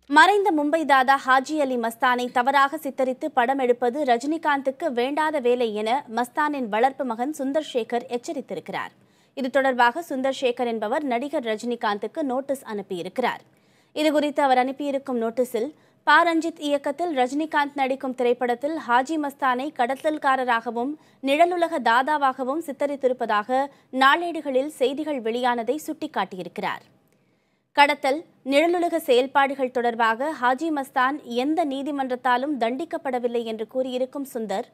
மறைந்த மும்பை தாதா ஹாஜி அலி மஸ்தானை தவறாக சித்தரித்து படம் எடுப்பது ரஜினிகாந்துக்கு வேண்டாத வேலை என மஸ்தானின் வளர்ப்பு மகன் சுந்தர் சேகர் எச்சரித்திருக்கிறார். இது தொடர்பாக சுந்தர் சேகர் என்பவர் நடிகர் ரஜினிகாந்துக்கு நோட்டீஸ் அனுப்பியிருக்கிறார். இதுகுறித்து அவர் அனுப்பியிருக்கும் நோட்டீஸில் பா ரஞ்சித் இயக்கத்தில் ரஜினிகாந்த் நடிக்கும் திரைப்படத்தில் ஹாஜி மஸ்தானை கடத்தல்காரராகவும் நிழலுலக தாதாவாகவும் சித்தரித்திருப்பதாக நாளேடுகளில் செய்திகள் வெளியானதை சுட்டிக்காட்டியிருக்கிறார். கடத்தல், நிழலுலக செயல்பாடுகள் தொடர்பாக ஹாஜி மஸ்தான் எந்த நீதிமன்றத்தாலும் தண்டிக்கப்படவில்லை என்று கூறியிருக்கும் சுந்தர்,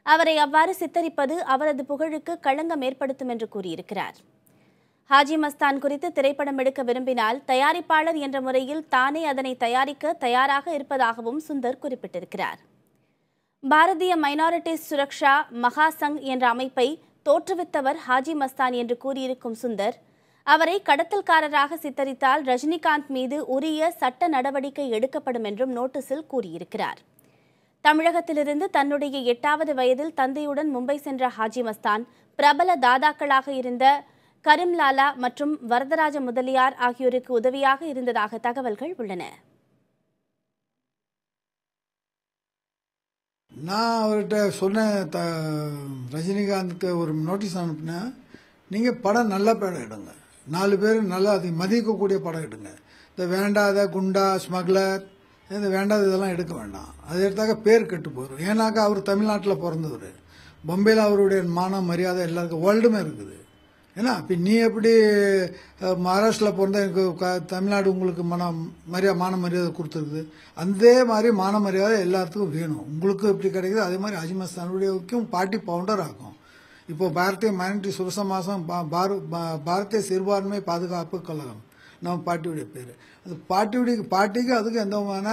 அவரை அவ்வாறு சித்தரிப்பது அவரது புகழுக்கு களங்கம் ஏற்படுத்தும் என்று கூறியிருக்கிறார். ஹாஜி மஸ்தான் குறித்து திரைப்படம் எடுக்க விரும்பினால் தயாரிப்பாளர் என்ற முறையில் தானே அதனை தயாரிக்க தயாராக இருப்பதாகவும் சுந்தர் குறிப்பிட்டிருக்கிறார். பாரதிய மைனாரிட்டிஸ் சுரக்ஷா மகாசங் என்ற அமைப்பை தோற்றுவித்தவர் ஹாஜி மஸ்தான் என்று கூறியிருக்கும் சுந்தர், அவரை கடத்தல்காரராக சித்தரித்தால் ரஜினிகாந்த் மீது உரிய சட்ட நடவடிக்கை எடுக்கப்படும் என்றும் நோட்டீஸில் கூறியிருக்கிறார். தமிழகத்திலிருந்து தன்னுடைய 8வது வயதில் தந்தையுடன் மும்பை சென்ற ஹாஜி மஸ்தான் பிரபல தாதாக்களாக இருந்த கரிம்லாலா மற்றும் வரதராஜ முதலியார் ஆகியோருக்கு உதவியாக இருந்ததாக தகவல்கள் உள்ளன. நான் அவர்கிட்ட சொன்ன ரஜினிகாந்துக்கு ஒரு நோட்டீஸ் அனுப்புனேன். நீங்கள் படம் நல்ல படம் எடுங்க, 4 பேர் நல்லா அது மதிக்கக்கூடிய படம் எடுங்க. இந்த வேண்டாத குண்டா ஸ்மக்லர் இந்த வேண்டாத இதெல்லாம் எடுக்க வேண்டாம். அது எடுத்தாக்க பேர் கெட்டு போயிடும். ஏன்னாக்கா அவர் தமிழ்நாட்டில் பிறந்தவர். பொம்பையில் அவருடைய மான மரியாதை எல்லாருக்கும் வேர்ல்டுமே இருக்குது. ஏன்னா இப்போ நீ எப்படி மகாராஷ்டிரில் பிறந்த எனக்கு தமிழ்நாடு உங்களுக்கு மான மரியாதை கொடுத்துருக்குது, அதே மாதிரி மான மரியாதை எல்லாத்துக்கும் வேணும். உங்களுக்கு எப்படி கிடைக்குது அதே மாதிரி ஹாஜி மஸ்தானுடையக்கும் பார்ட்டி பவுண்டர் ஆகும். இப்போ பாரதிய மைனாரிட்டி சுரச மாதம் பாரதிய சிறுபான்மை பாதுகாப்பு கழகம் நம்ம பார்ட்டியுடைய பேர். அது பார்ட்டிக்கு அதுக்கு எந்த விதமான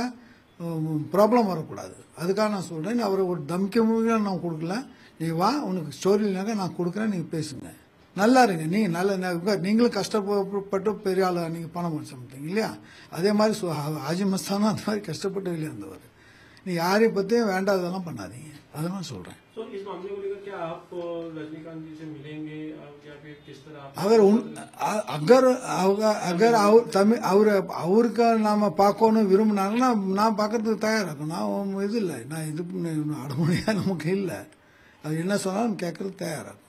ப்ராப்ளம் வரக்கூடாது. அதுக்காக நான் சொல்கிறேன். அவர் ஒரு தம்கியாக நான் கொடுக்கல. நீ வா, உனக்கு ஸ்டோரினாக்க நான் கொடுக்குறேன், நீங்கள் பேசுங்க, நல்லா இருங்க. நீங்கள் நீங்களும் கஷ்டப்பட்டு பெரிய ஆள், நீங்கள் பணம் சமைத்தீங்க இல்லையா? அதே மாதிரி ஹாஜி மஸ்தானும் அந்த மாதிரி கஷ்டப்பட்டு வெளியே இருந்தவர். நீ யாரையும் பற்றியும் வேண்டாததெல்லாம் பண்ணாதீங்க, அதெல்லாம் சொல்கிறேன். அவருக்கு நாம பார்க்கணும் விரும்பினாங்கன்னா நான் பார்க்கறதுக்கு தயாரா இருக்கும். நான் இது இல்லை, நான் இது அடமுடியா நமக்கு இல்லை. அது என்ன சொன்னாலும் கேட்கறதுக்கு தயாரா இருக்கும்.